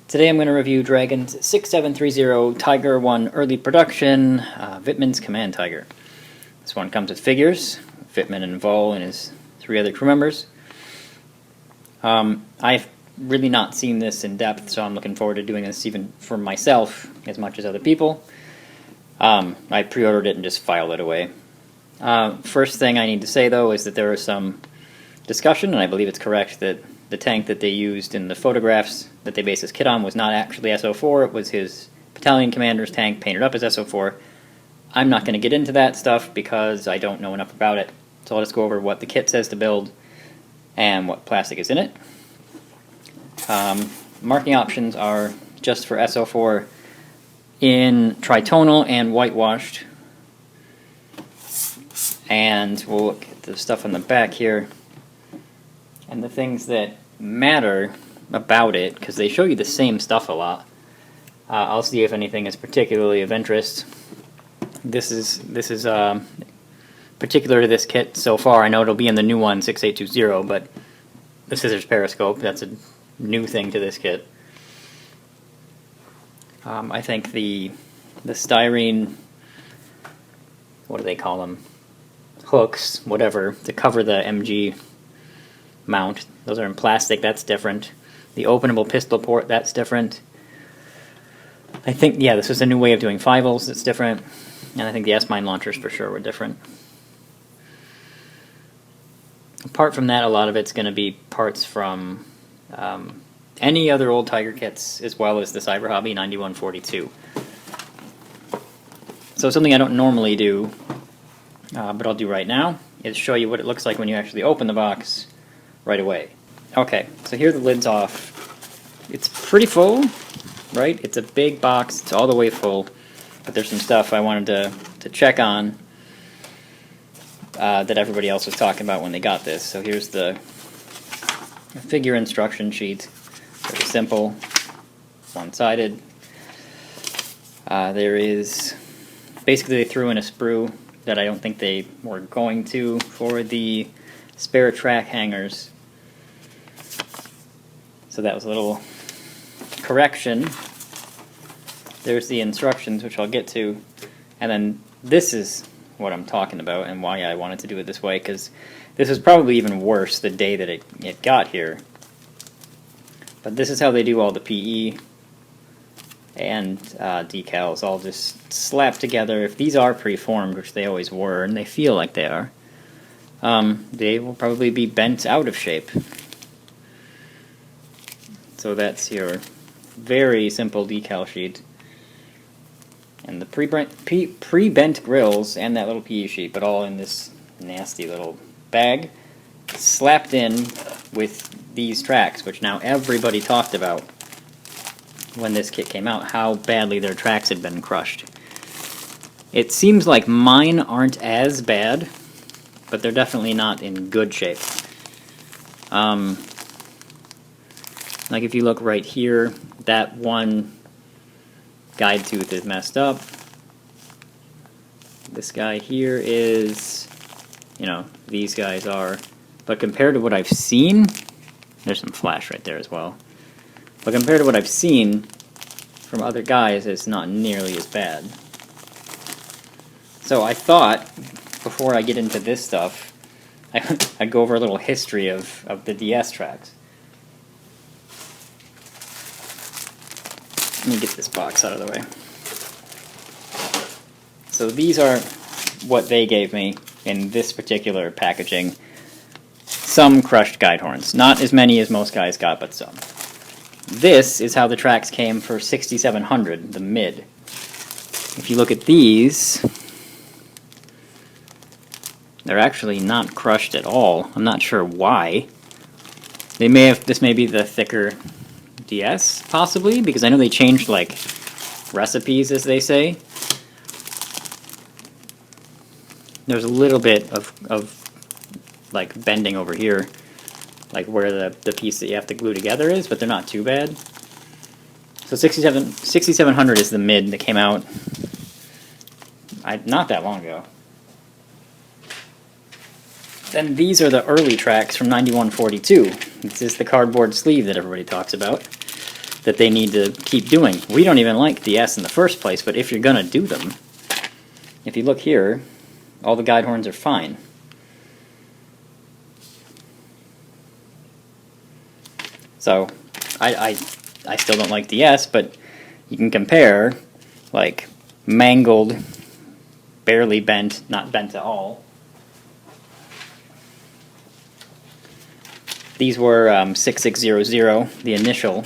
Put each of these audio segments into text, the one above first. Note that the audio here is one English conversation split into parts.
Today I'm going to review Dragon's 6730 Tiger 1 early production, WIttmann's Command Tiger. This one comes with figures, WIttmann and Vol and his 3 other crew members. I've really not seen this in depth, so I'm looking forward to doing this even for myself as much as other people. I pre-ordered it and just filed it away. First thing I need to say though is that there was some discussion, and I believe it's correct, that the tank that they used in the photographs that they based this kit on was not actually SO4, it was his battalion commander's tank painted up as SO4. I'm not going to get into that stuff because I don't know enough about it, so I'll just go over what the kit says to build and what plastic is in it. Marking options are just for SO4 in tritonal and whitewashed, and we'll look at the stuff on the back here and the things that matter about it, because they show you the same stuff a lot. I'll see if anything is particularly of interest. This is particular to this kit so far. I know it'll be in the new one, 6820, but the scissors periscope, that's a new thing to this kit. I think the styrene, what do they call them? Hooks, whatever, to cover the MG mount. Those are in plastic, that's different. The openable pistol port, that's different. I think, yeah, this was a new way of doing 5-0s, that's different. And I think the S-mine launchers for sure were different. Apart from that, a lot of it's going to be parts from any other old Tiger kits, as well as the Cyber Hobby 9142. So something I don't normally do, but I'll do right now, is show you what it looks like when you actually open the box right away. Okay, so here the lid's off. It's pretty full, right? It's a big box, it's all the way full, but there's some stuff I wanted to check on that everybody else was talking about when they got this. So here's the figure instruction sheet. Very simple, one-sided. There is, basically they threw in a sprue that I don't think they were going to for the spare track hangers. So that was a little correction. There's the instructions, which I'll get to, and then this is what I'm talking about and why I wanted to do it this way, because this was probably even worse the day that it got here. But this is how they do all the PE and decals, all just slapped together. If these are preformed, which they always were, and they feel like they are, they will probably be bent out of shape. So that's your very simple decal sheet. And the pre-bent grills and that little PE sheet, but all in this nasty little bag, slapped in with these tracks, which now everybody talked about when this kit came out, how badly their tracks had been crushed. It seems like mine aren't as bad, but they're definitely not in good shape. Like if you look right here, that one guide tooth is messed up. This guy here is, you know, these guys are. But compared to what I've seen, there's some flash right there as well. But compared to what I've seen from other guys, it's not nearly as bad. So I thought, before I get into this stuff, I'd go over a little history of the DS tracks. Let me get this box out of the way. So these are what they gave me in this particular packaging. Some crushed guide horns. Not as many as most guys got, but some. This is how the tracks came for 6700, the mid. If you look at these, they're actually not crushed at all. I'm not sure why. They may have, this may be the thicker DS, possibly, because I know they changed, like, recipes, as they say. There's a little bit of like, bending over here, like where the piece that you have to glue together is, but they're not too bad. So 6700 is the mid that came out not that long ago. Then these are the early tracks from 9142. This is the cardboard sleeve that everybody talks about. that they need to keep doing. We don't even like the S in the first place, but if you're going to do them, if you look here, all the guide horns are fine. So I still don't like the S, but you can compare like mangled, barely bent, not bent at all. These were 6600, the initial,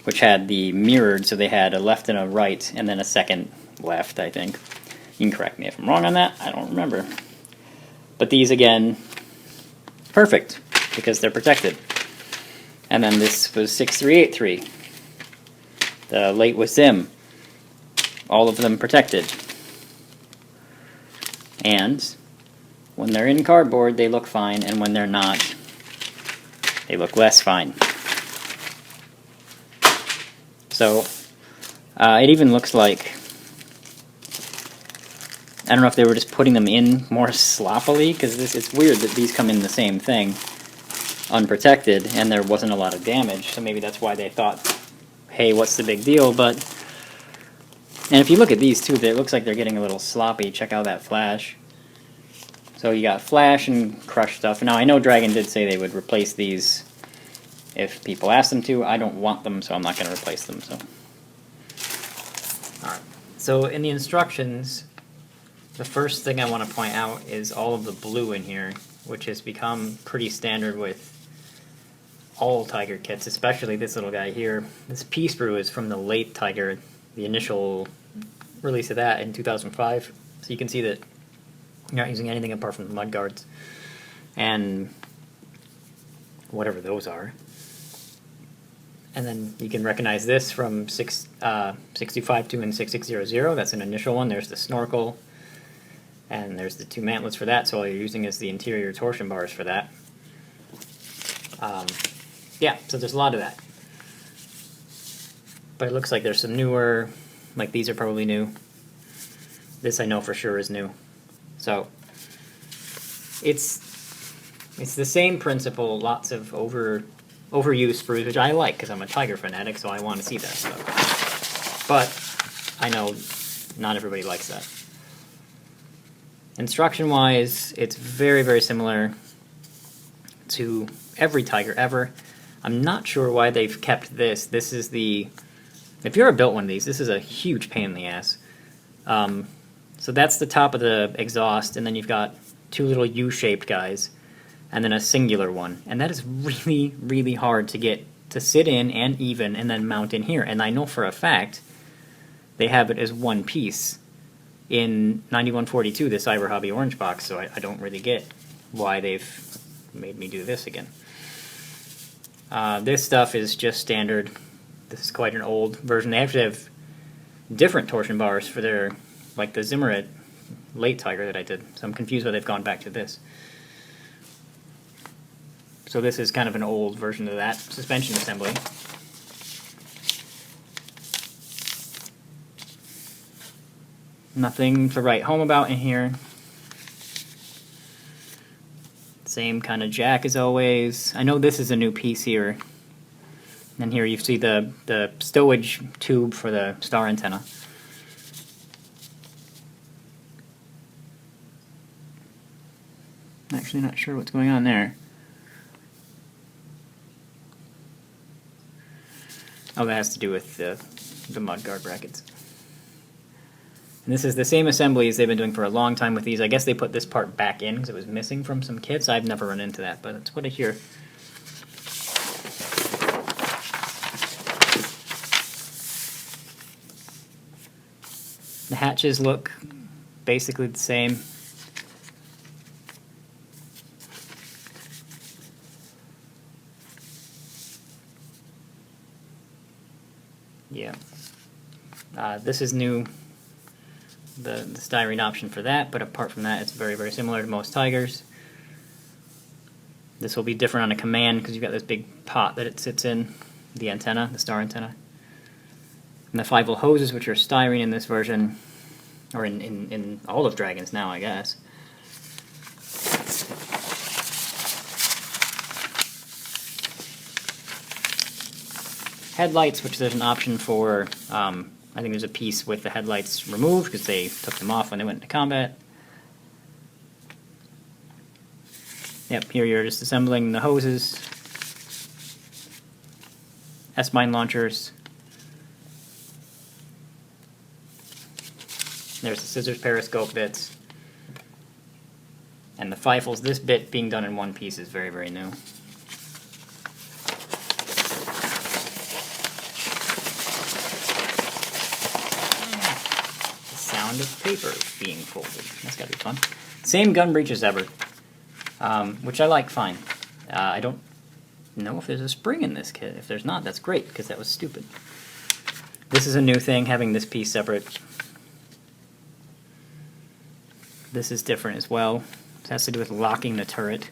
which had the mirrored, so they had a left and a right, and then a second left, I think. You can correct me if I'm wrong on that, I don't remember. But these, again, perfect, because they're protected. And then this was 6383. The late with Zim. All of them protected. And when they're in cardboard, they look fine, and when they're not, they look less fine. So, it even looks like, I don't know if they were just putting them in more sloppily, because it's weird that these come in the same thing, unprotected, and there wasn't a lot of damage, so maybe that's why they thought, hey, what's the big deal? But, and if you look at these too, it looks like they're getting a little sloppy. Check out that flash. So you got flash and crush stuff. Now I know Dragon did say they would replace these if people asked them to. I don't want them, so I'm not going to replace them. So, all right. So in the instructions, the first thing I want to point out is all of the blue in here, which has become pretty standard with all Tiger kits, especially this little guy here. This Sprue is from the late Tiger, the initial release of that in 2005. So you can see that you're not using anything apart from the mud guards and whatever those are. And then you can recognize this from 652 and 6600. That's an initial one. There's the snorkel, and there's the two mantlets for that. So all you're using is the interior torsion bars for that. Yeah, so there's a lot of that. But it looks like there's some newer, like these are probably new. This I know for sure is new. So it's the same principle, lots of overused sprues, which I like because I'm a Tiger fanatic, so I want to see that stuff. But I know not everybody likes that. Instruction-wise, it's very, very similar to every Tiger ever. I'm not sure why they've kept this. This is the... If you ever built one of these, this is a huge pain in the ass. So that's the top of the exhaust, and then you've got two little U-shaped guys, and then a singular one. And that is really, really hard to get to sit in and even, and then mount in here. And I know for a fact they have it as one piece in 9142, the Cyber Hobby Orange box, so I don't really get why they've made me do this again. This stuff is just standard. This is quite an old version. They actually have different torsion bars for their, like the Zimmerit late Tiger that I did. So I'm confused why they've gone back to this. So this is kind of an old version of that suspension assembly. Nothing to write home about in here. Same kind of jack as always. I know this is a new piece here. And here you see the stowage tube for the star antenna. I'm actually not sure what's going on there. Oh, that has to do with the mudguard brackets. And this is the same assembly as they've been doing for a long time with these. I guess they put this part back in because it was missing from some kits. I've never run into that, but that's what I hear. The hatches look basically the same. Yeah. This is new, the styrene option for that, but apart from that, it's very, very similar to most Tigers. This will be different on a command because you've got this big pot that it sits in, the antenna, the star antenna. And the 5-volt hoses, which are styrene in this version, or in all of Dragon's now, I guess. headlights, which there's an option for. I think there's a piece with the headlights removed because they took them off when they went into combat. Yep, here you're just assembling the hoses, S-mine launchers. There's the scissors periscope bits. And the Feifels, this bit being done in one piece is very, very new. The sound of paper being folded. That's gotta be fun. Same gun breech as ever, which I like fine. I don't know if there's a spring in this kit. If there's not, that's great, because that was stupid. This is a new thing, having this piece separate. This is different as well. It has to do with locking the turret.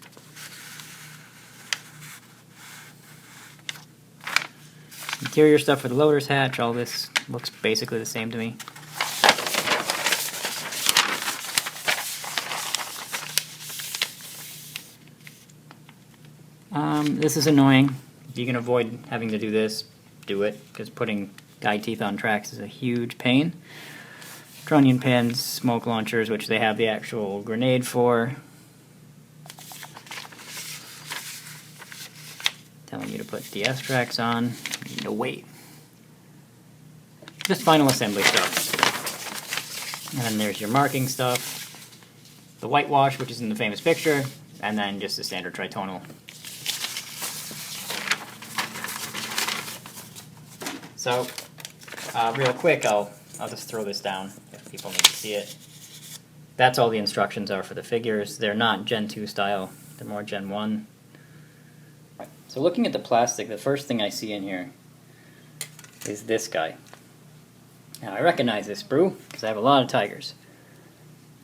Interior stuff for the loader's hatch, all this looks basically the same to me. This is annoying. If you can avoid having to do this, do it, because putting guide teeth on tracks is a huge pain. Trunnion pins, smoke launchers, which they have the actual grenade for. Telling you to put DS tracks on. No, wait. Just final assembly stuff. And then there's your marking stuff. The whitewash, which is in the famous picture. And then just the standard tritonal. So, real quick, I'll just throw this down if people need to see it. That's all the instructions are for the figures. They're not Gen 2 style, they're more Gen 1. So looking at the plastic, the first thing I see in here is this guy. Now I recognize this sprue because I have a lot of Tigers.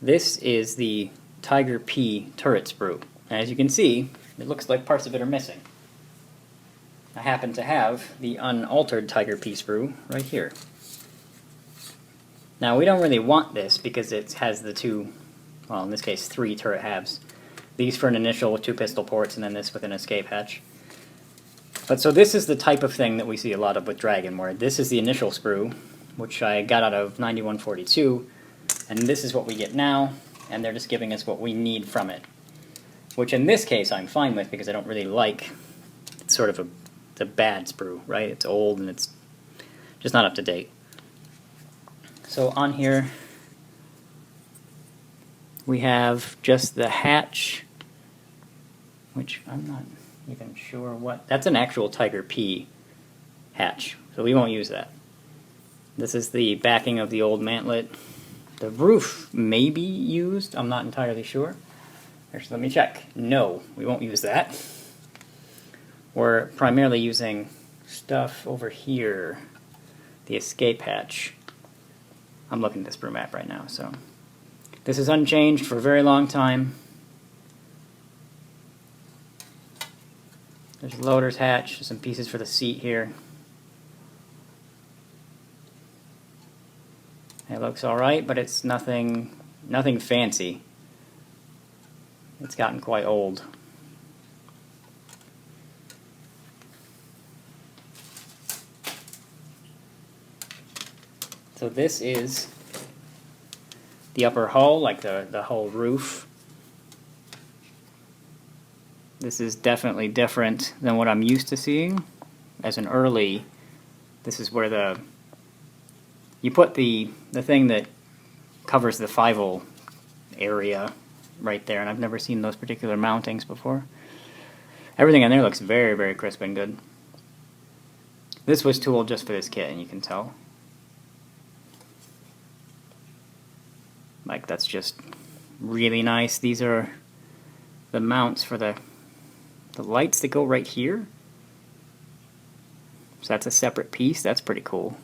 This is the Tiger P turret sprue. And as you can see, it looks like parts of it are missing. I happen to have the unaltered Tiger P sprue right here. Now we don't really want this because it has the two, well in this case 3 turret halves. These for an initial with 2 pistol ports and then this with an escape hatch. But so this is the type of thing that we see a lot of with Dragon, where this is the initial sprue, which I got out of 9142, and this is what we get now, and they're just giving us what we need from it. Which in this case I'm fine with because I don't really like, it's sort of a bad sprue, right? It's old and it's just not up to date. So on here we have just the hatch, which I'm not even sure what, that's an actual Tiger P hatch, so we won't use that. This is the backing of the old mantlet. The roof may be used, I'm not entirely sure. Actually, let me check. No, we won't use that. We're primarily using stuff over here, the escape hatch. I'm looking at the sprue map right now, so. This is unchanged for a very long time. There's a loader's hatch, some pieces for the seat here. It looks alright, but it's nothing fancy. It's gotten quite old. So this is the upper hull, like the whole roof. This is definitely different than what I'm used to seeing. As an early, this is where you put the thing that covers the Fievel area right there, and I've never seen those particular mountings before. Everything in there looks very, very crisp and good. This was tooled just for this kit, and you can tell. Like, that's just really nice. These are the mounts for the lights that go right here. So that's a separate piece. That's pretty cool.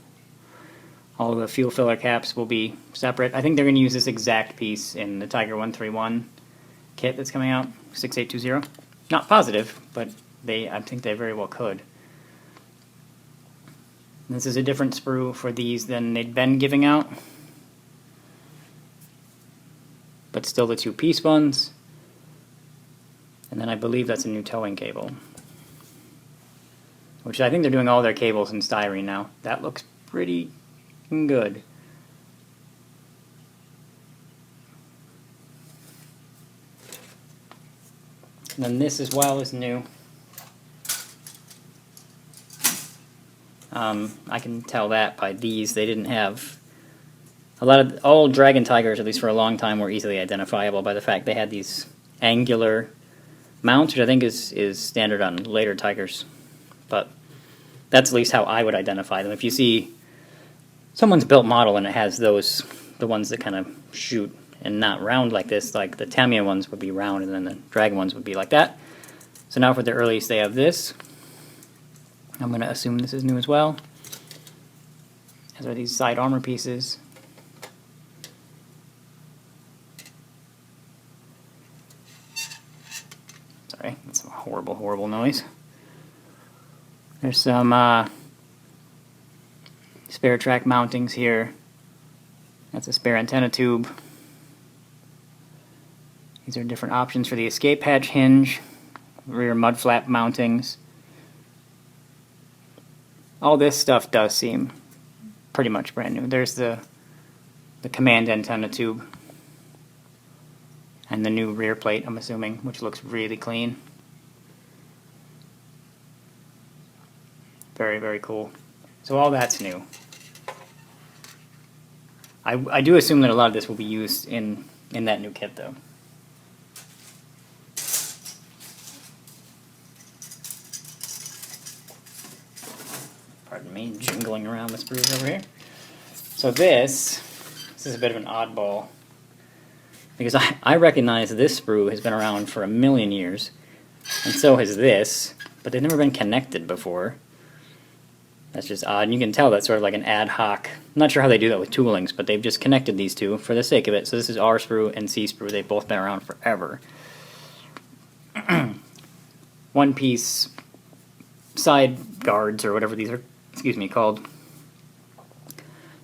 All of the fuel filler caps will be separate. I think they're going to use this exact piece in the Tiger 131 kit that's coming out, 6820. Not positive, but I think they very well could. This is a different sprue for these than they'd been giving out. But still the 2-piece ones. And then I believe that's a new towing cable. which I think they're doing all their cables in styrene now. That looks pretty good. And then this as well is new. I can tell that by these. They didn't have a lot of all Dragon Tigers, at least for a long time, were easily identifiable by the fact they had these angular mounts, which I think is standard on later Tigers. But that's at least how I would identify them. If you see someone's built model and it has those, the ones that kind of shoot and not round like this, like the Tamiya ones would be round and then the Dragon ones would be like that. So now for the earliest they have this. I'm going to assume this is new as well. As are these side armor pieces. Sorry, that's a horrible, horrible noise. There's some spare track mountings here. That's a spare antenna tube. These are different options for the escape hatch hinge, rear mud flap mountings. All this stuff does seem pretty much brand new. There's the command antenna tube and the new rear plate, I'm assuming, which looks really clean. Very, very cool. So all that's new. I do assume that a lot of this will be used in that new kit, though. Pardon me, jingling around the sprues over here. So this is a bit of an oddball, because I recognize this sprue has been around for 1,000,000 years, and so has this, but they've never been connected before. That's just odd, and you can tell that's sort of like an ad hoc. I'm not sure how they do that with toolings, but they've just connected these two for the sake of it. So this is R sprue and C sprue. They've both been around forever. One piece side guards, or whatever these are, called.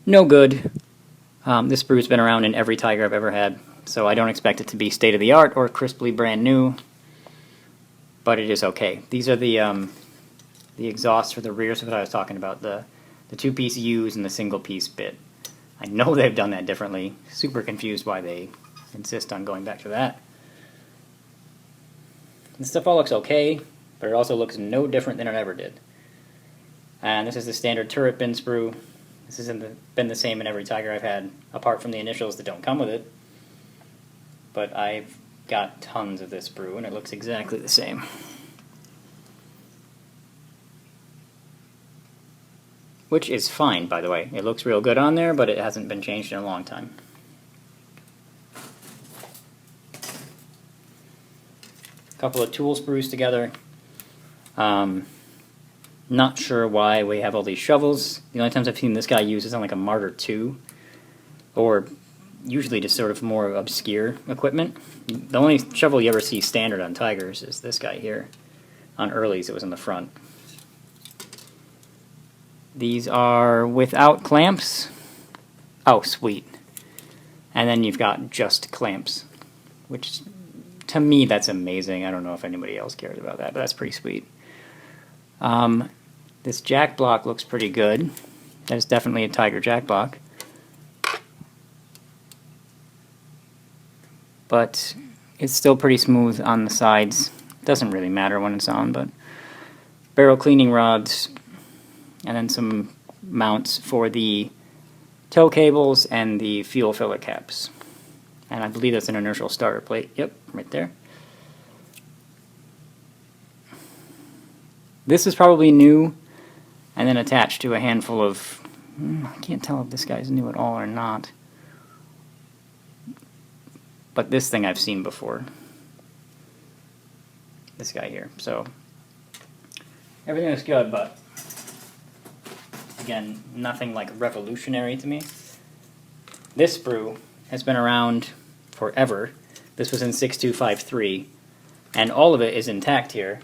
No good. This sprue's been around in every Tiger I've ever had, so I don't expect it to be state-of-the-art or crisply brand new, but it is okay. These are the exhausts for the rears of what I was talking about, the two-piece U's and the single-piece bit. I know they've done that differently. Super confused why they insist on going back to that. This stuff all looks okay, but it also looks no different than it ever did. And this is the standard turret bin sprue. This has been the same in every Tiger I've had, apart from the initials that don't come with it. But I've got tons of this sprue, and it looks exactly the same. Which is fine, by the way. It looks real good on there, but it hasn't been changed in a long time. A couple of tool sprues together. Not sure why we have all these shovels. The only times I've seen this guy use is on like a Martyr 2, or usually just sort of more obscure equipment. The only shovel you ever see standard on Tigers is this guy here. On earlies it was in the front. These are without clamps. Oh, sweet. And then you've got just clamps, which to me that's amazing. I don't know if anybody else cares about that, but that's pretty sweet. This jack block looks pretty good. That is definitely a Tiger jack block. But it's still pretty smooth on the sides. Doesn't really matter when it's on, but barrel cleaning rods, and then some mounts for the tow cables and the fuel filler caps. And I believe that's an inertial starter plate. Yep, right there. This is probably new, and then attached to a handful of... I can't tell if this guy's new at all or not. But this thing I've seen before. This guy here. So, everything looks good, but... again, nothing like revolutionary to me. This sprue has been around forever. This was in 6253, and all of it is intact here.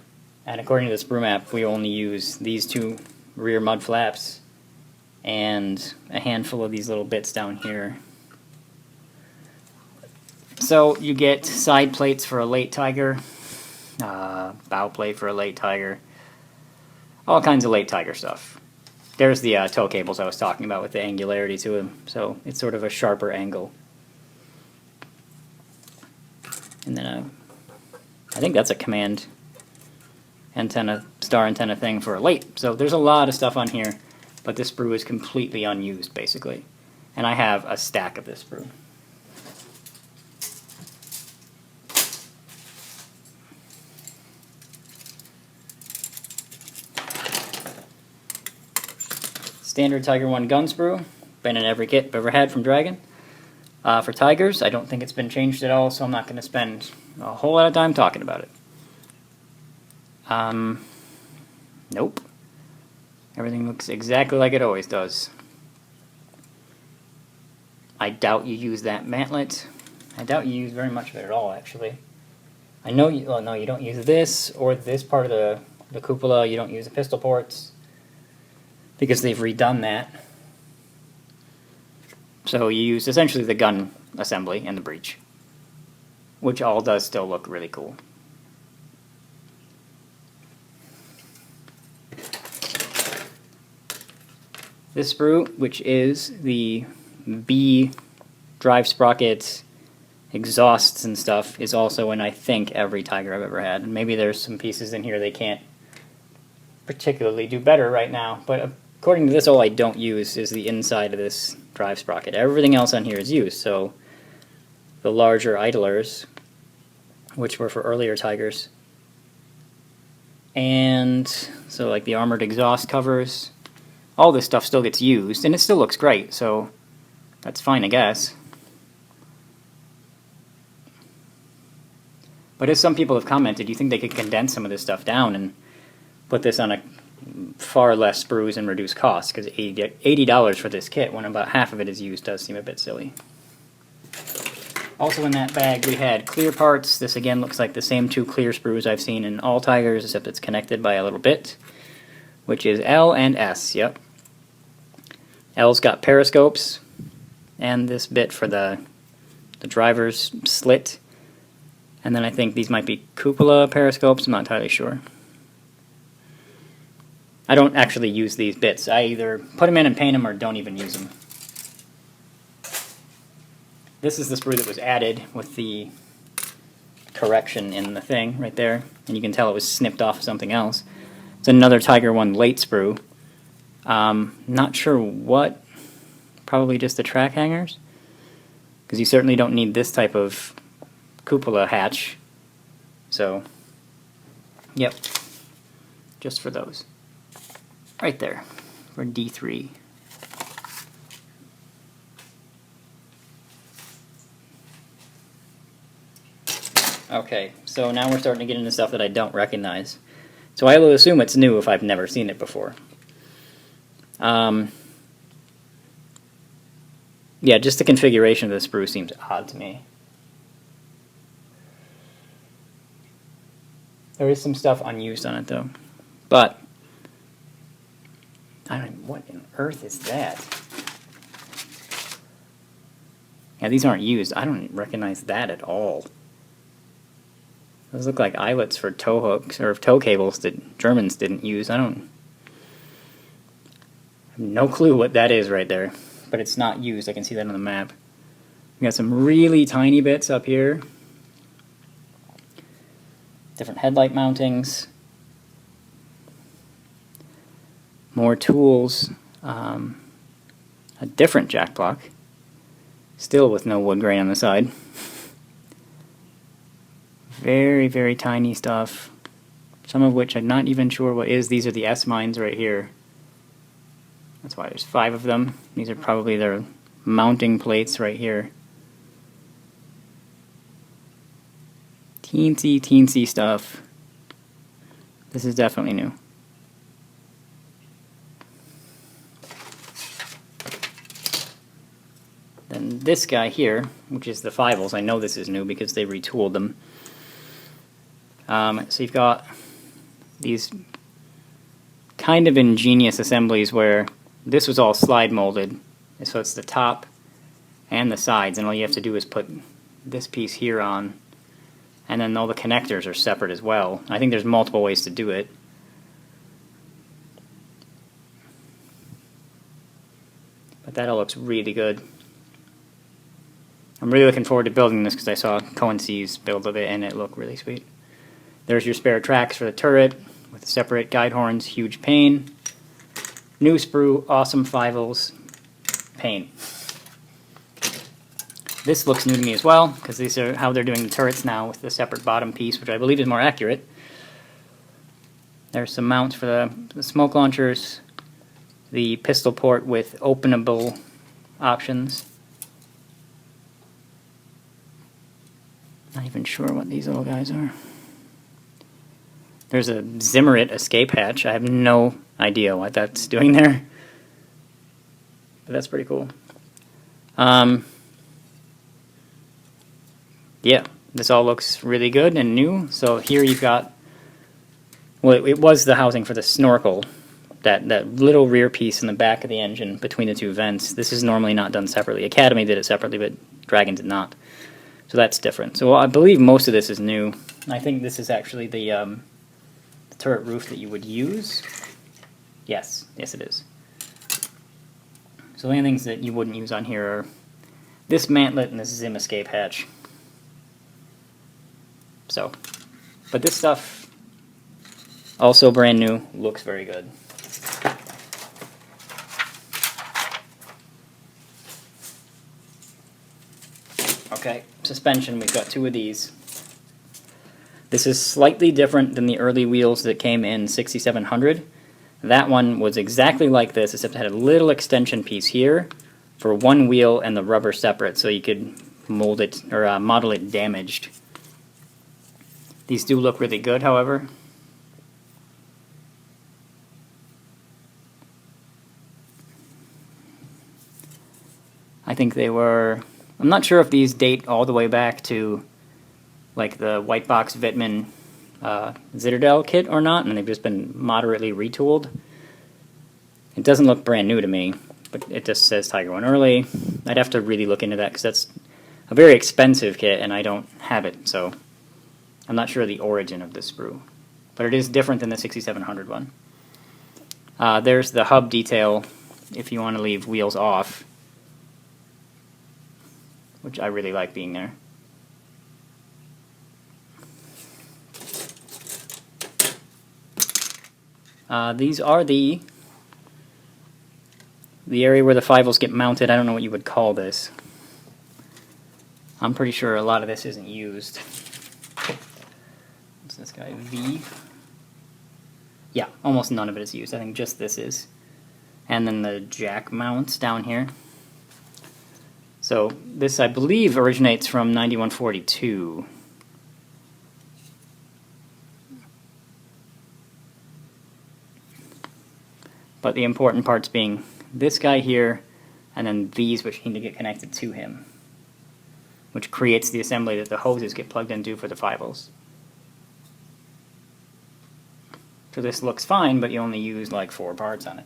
And according to the sprue map, we only use these two rear mud flaps and a handful of these little bits down here. So you get side plates for a late Tiger, bow plate for a late Tiger. all kinds of late Tiger stuff. There's the tow cables I was talking about with the angularity to them, so it's sort of a sharper angle. And then I think that's a command antenna, star antenna thing for a late. So there's a lot of stuff on here, but this sprue is completely unused, basically. And I have a stack of this sprue. Standard Tiger 1 gun sprue, been in every kit I've ever had from Dragon. For Tigers, I don't think it's been changed at all, so I'm not going to spend a whole lot of time talking about it. Nope. Everything looks exactly like it always does. I doubt you use that mantlet. I doubt you use very much of it at all, actually. I know you, well, no, you don't use this or this part of the cupola. You don't use the pistol ports because they've redone that. So you use essentially the gun assembly and the breech, which all does still look really cool. This sprue, which is the B drive sprocket exhausts and stuff, is also in I think every Tiger I've ever had. And maybe there's some pieces in here they can't particularly do better right now, but according to this, all I don't use is the inside of this drive sprocket. Everything else on here is used, so the larger idlers, which were for earlier Tigers, and so like the armored exhaust covers, all this stuff still gets used, and it still looks great, so that's fine, I guess. But as some people have commented, you think they could condense some of this stuff down and put this on a far less sprues and reduce costs, because $80 for this kit when about half of it is used does seem a bit silly. Also in that bag we had clear parts. This again looks like the same two clear sprues I've seen in all Tigers, except it's connected by a little bit, which is L and S, yep. L's got periscopes, and this bit for the driver's slit. And then I think these might be cupola periscopes, I'm not entirely sure. I don't actually use these bits. I either put them in and paint them or don't even use them. This is the sprue that was added with the correction in the thing right there, and you can tell it was snipped off of something else. It's another Tiger 1 late sprue. Not sure what, probably just the track hangers, because you certainly don't need this type of cupola hatch. So, yep, just for those. Right there, for D3. Okay, so now we're starting to get into stuff that I don't recognize. So I will assume it's new if I've never seen it before. Yeah, just the configuration of the sprue seems odd to me. There is some stuff unused on it though, but I don't know, what on earth is that? Yeah, these aren't used. I don't recognize that at all. Those look like eyelets for tow hooks or tow cables that Germans didn't use. I have no clue what that is right there, but it's not used. I can see that on the map. We got some really tiny bits up here. Different headlight mountings. More tools. A different jack block. Still with no wood grain on the side. Very, very tiny stuff. Some of which I'm not even sure what is. These are the S mines right here. That's why there's 5 of them. These are probably their mounting plates right here. Teensy, teensy stuff. This is definitely new. Then this guy here, which is the Fivals, I know this is new because they retooled them. So you've got these kind of ingenious assemblies where this was all slide molded, so it's the top and the sides, and all you have to do is put this piece here on, and then all the connectors are separate as well. I think there's multiple ways to do it. But that all looks really good. I'm really looking forward to building this because I saw Cohen C's build of it and it looked really sweet. There's your spare tracks for the turret with separate guide horns, huge pane. New sprue, awesome fivals, pane. This looks new to me as well because these are how they're doing the turrets now with the separate bottom piece, which I believe is more accurate. There's some mounts for the smoke launchers, the pistol port with openable options. Not even sure what these little guys are. There's a Zimmerit escape hatch. I have no idea what that's doing there. But that's pretty cool. Yeah, this all looks really good and new. So here you've got, well, it was the housing for the snorkel. That little rear piece in the back of the engine between the two vents. This is normally not done separately. Academy did it separately, but Dragon did not. So that's different. So I believe most of this is new. I think this is actually the turret roof that you would use. Yes, yes it is. So the only things that you wouldn't use on here are this mantlet and this Zim escape hatch. So, but this stuff, also brand new, looks very good. Okay, suspension, we've got two of these. This is slightly different than the early wheels that came in 6700. That one was exactly like this, except it had a little extension piece here for one wheel and the rubber separate, so you could mold it or model it damaged. These do look really good, however. I think they were, I'm not sure if these date all the way back to like the white box WIttmann Citadel kit or not, and they've just been moderately retooled. It doesn't look brand new to me, but it just says Tiger One Early. I'd have to really look into that because that's a very expensive kit and I don't have it, so I'm not sure the origin of this sprue. But it is different than the 6700 one. There's the hub detail if you want to leave wheels off, which I really like being there. These are the area where the fivals get mounted. I don't know what you would call this. I'm pretty sure a lot of this isn't used. What's this guy? V? Yeah, almost none of it is used. I think just this is. And then the jack mounts down here. So this, I believe, originates from 9142. But the important parts being this guy here, and then these which need to get connected to him, which creates the assembly that the hoses get plugged into for the fivals. So this looks fine, but you only use like 4 parts on it.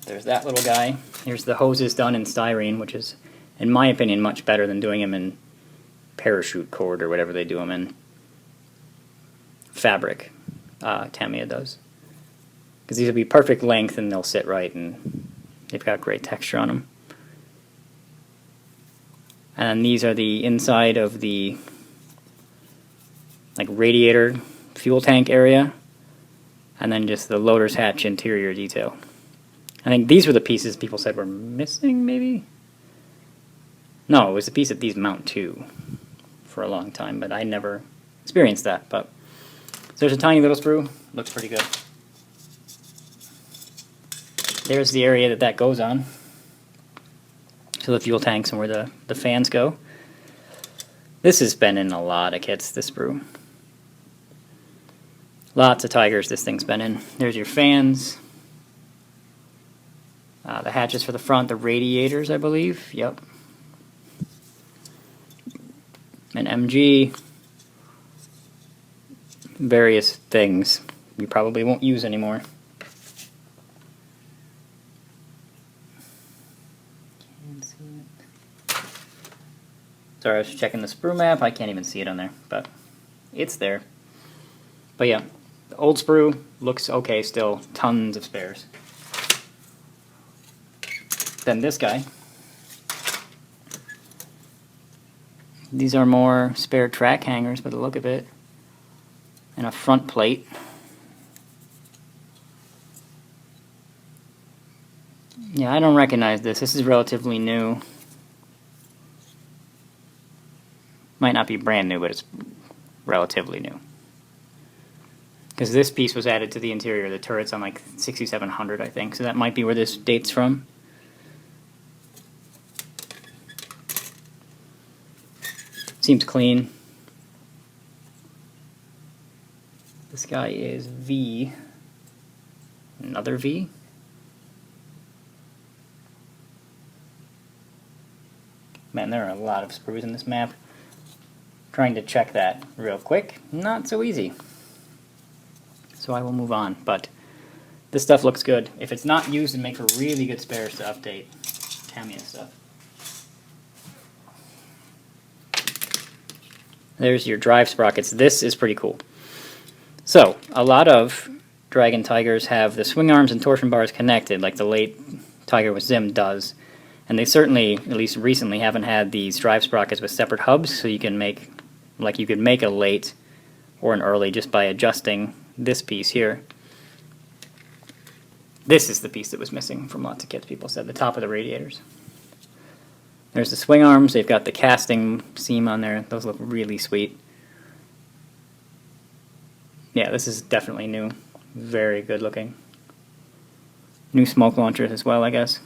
There's that little guy. Here's the hoses done in styrene, which is, in my opinion, much better than doing them in parachute cord or whatever they do them in. Fabric, Tamiya does. Because these will be perfect length and they'll sit right and they've got great texture on them. And these are the inside of the like radiator fuel tank area, and then just the loader's hatch interior detail. I think these were the pieces people said were missing, maybe? No, it was the piece that these mount to for a long time, but I never experienced that. But so there's a tiny little sprue, looks pretty good. There's the area that goes on. So the fuel tanks and where the fans go. This has been in a lot of kits, this sprue. Lots of Tigers this thing's been in. There's your fans. The hatches for the front, the radiators, I believe. Yep. An MG. Various things you probably won't use anymore. Sorry, I was checking the sprue map. I can't even see it on there, but it's there. But yeah, The old sprue looks okay still, tons of spares. Then this guy. These are more spare track hangers by the look of it, and a front plate. Yeah, I don't recognize this. This is relatively new. Might not be brand new, but it's relatively new. Because this piece was added to the interior of the turrets on like 6700, I think, so that might be where this dates from. Seems clean. This guy is V. Another V. Man, there are a lot of sprues in this map. Trying to check that real quick, not so easy. So I will move on, but this stuff looks good. If it's not used, it'd make for really good spares to update Tamiya stuff. There's your drive sprockets. This is pretty cool. So, a lot of Dragon Tigers have the swing arms and torsion bars connected, like the late Tiger with Zim does. And they certainly, at least recently, haven't had these drive sprockets with separate hubs, so you can make, like you could make a late or an early just by adjusting this piece here. This is the piece that was missing from lots of kits, people said, the top of the radiators. There's the swing arms. They've got the casting seam on there. Those look really sweet. Yeah, this is definitely new. Very good looking. New smoke launchers as well, I guess.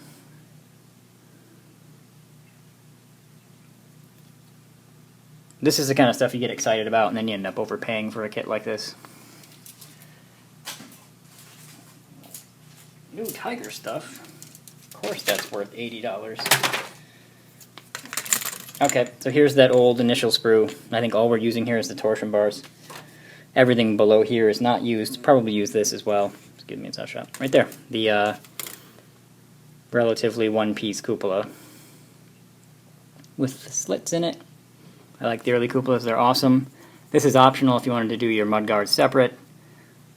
This is the kind of stuff you get excited about, and then you end up overpaying for a kit like this. New Tiger stuff. Of course that's worth $80. Okay, so here's that old initial sprue. I think all we're using here is the torsion bars. Everything below here is not used. Probably use this as well. Just give me a shot. Right there. The relatively one-piece cupola with the slits in it. I like the early cupolas. They're awesome. This is optional if you wanted to do your mudguards separate.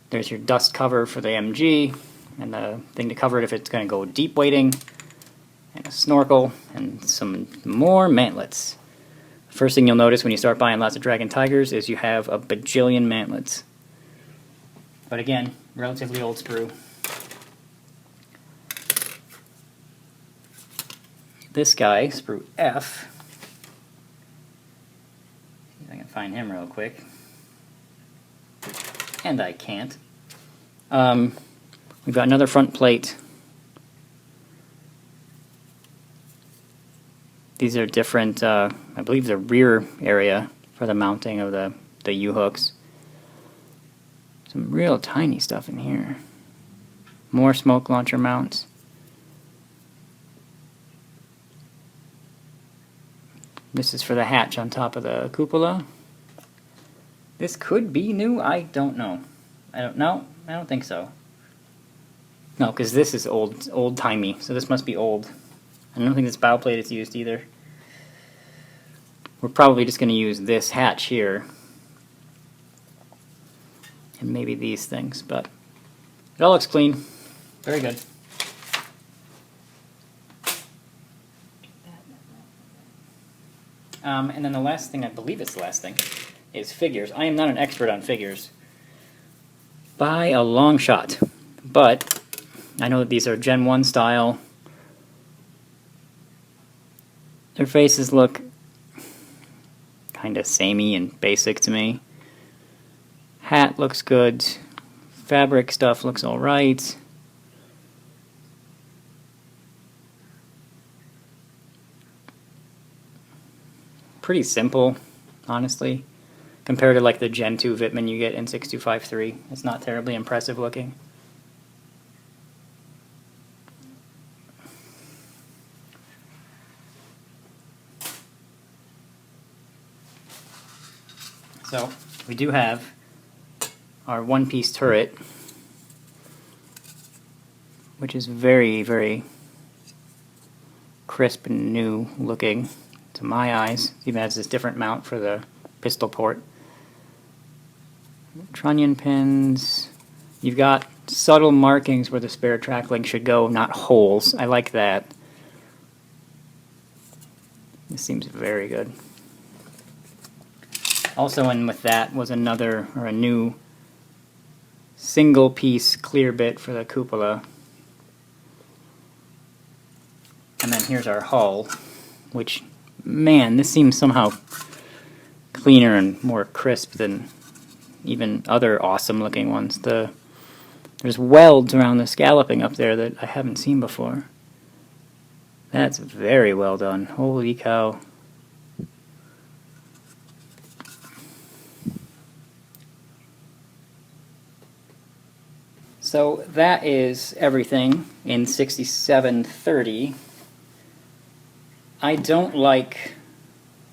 There's your dust cover for the MG, and the thing to cover it if it's going to go deep wading, and a snorkel, and some more mantlets. First thing you'll notice when you start buying lots of Dragon Tigers is you have a bajillion mantlets. But again, relatively old sprue. This guy, sprue F, see if I can find him real quick. And I can't. We've got another front plate. These are different, I believe the rear area for the mounting of the U-hooks. Some real tiny stuff in here. More smoke launcher mounts. This is for the hatch on top of the cupola. This could be new, I don't know. I don't think so. No, because this is old-timey, so this must be old. I don't think this bow plate is used either. We're probably just going to use this hatch here. And maybe these things, but it all looks clean. Very good. And then the last thing, I believe it's the last thing, is figures. I am not an expert on figures by a long shot, but I know that these are Gen 1 style. Their faces look kind of samey and basic to me. Hat looks good. Fabric stuff looks alright. Pretty simple, honestly. Compared to like the Gen 2 WIttmann you get in 6253. It's not terribly impressive looking. So, we do have our one-piece turret, which is very, very crisp and new looking to my eyes. It even has this different mount for the pistol port. trunnion pins. You've got subtle markings where the spare track link should go, not holes. I like that. This seems very good. Also in with that was a new single piece clear bit for the cupola. And then here's our hull, which, man, this seems somehow cleaner and more crisp than even other awesome looking ones. There's welds around the scalloping up there that I haven't seen before. That's very well done. Holy cow. So that is everything in 6730. I don't like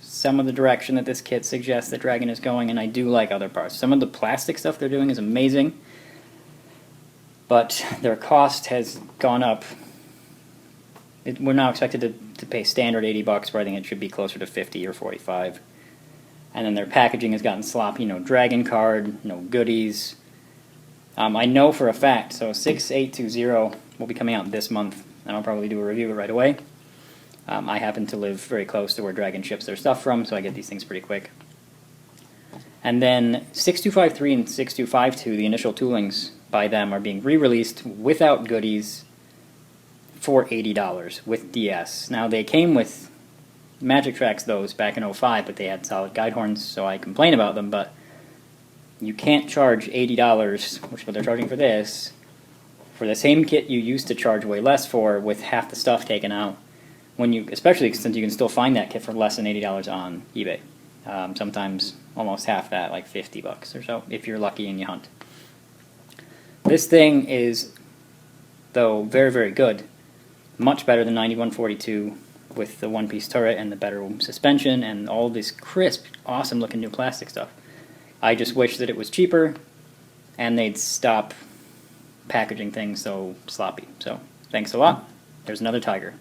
some of the direction that this kit suggests that Dragon is going, and I do like other parts. Some of the plastic stuff they're doing is amazing, but their cost has gone up. We're now expected to pay standard $80, where I think it should be closer to 50 or 45. And then their packaging has gotten sloppy. No Dragon card, no goodies. I know for a fact, so 6820 will be coming out this month, and I'll probably do a review of it right away. I happen to live very close to where Dragon ships their stuff from, so I get these things pretty quick. And then 6253 and 6252, the initial toolings by them, are being re-released without goodies for $80 with DS. Now, they came with Magic Tracks, those, back in 05, but they had solid guide horns, so I complain about them, but you can't charge $80, which is what they're charging for this, for the same kit you used to charge way less for with half the stuff taken out. Especially since you can still find that kit for less than $80 on eBay. Sometimes almost half that, like $50 or so, if you're lucky and you hunt. This thing is, though, very, very good. Much better than 9142 with the one-piece turret and the better suspension and all this crisp, awesome-looking new plastic stuff. I just wish that it was cheaper and they'd stop packaging things so sloppy. So, thanks a lot. There's another tiger.